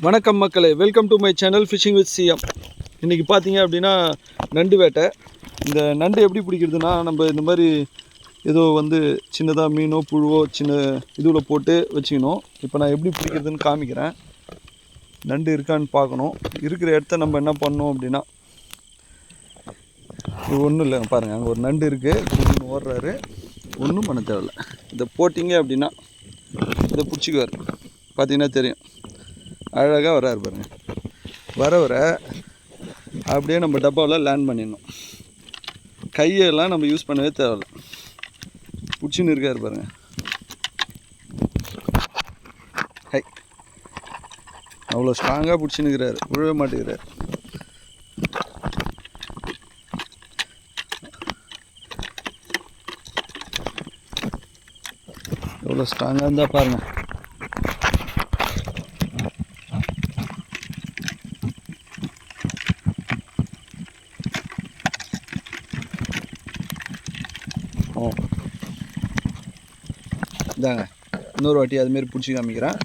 வணக்கம் மக்களே, welcome to my channel fishing with CM. இன்றைக்கி பார்த்தீங்க அப்படின்னா நண்டு வேட்டை. இந்த நண்டு எப்படி பிடிக்கிறதுனா, நம்ம இந்த மாதிரி ஏதோ சின்னதாக மீனோ புழுவோ சின்ன இதுவில் போட்டு வச்சுக்கணும். இப்போ நான் எப்படி பிடிக்கிறதுன்னு காமிக்கிறேன். நண்டு இருக்கான்னு பார்க்கணும். இருக்கிற இடத்த நம்ம என்ன பண்ணணும் அப்படின்னா, இது ஒன்றும் இல்லை பாருங்கள், அங்கே ஒரு நண்டு இருக்குது, ஓடுறாரு. ஒன்றும் பண்ண தேவையில்லை. இதை போட்டிங்க அப்படின்னா இதை பிடிச்சிக்குவார். பார்த்தீங்கன்னா தெரியும், அழகாக வராரு பாருங்க. வர அப்படியே நம்ம டப்பாவில் லேண்ட் பண்ணிடணும். கையெல்லாம் நம்ம யூஸ் பண்ணவே தேவையில்லை. பிடிச்சின்னு இருக்காரு பாருங்க. ஹை, அவ்வளோ ஸ்ட்ராங்காக பிடிச்சின்னு இருக்கிறாரு, விழவே மாட்டேங்கிறார். எவ்வளோ ஸ்ட்ராங்காக இருந்தால் பாருங்கள். இதாங்க, இன்னொரு வாட்டி அதுமாரி பிடிச்சி காமிக்கிறேன்.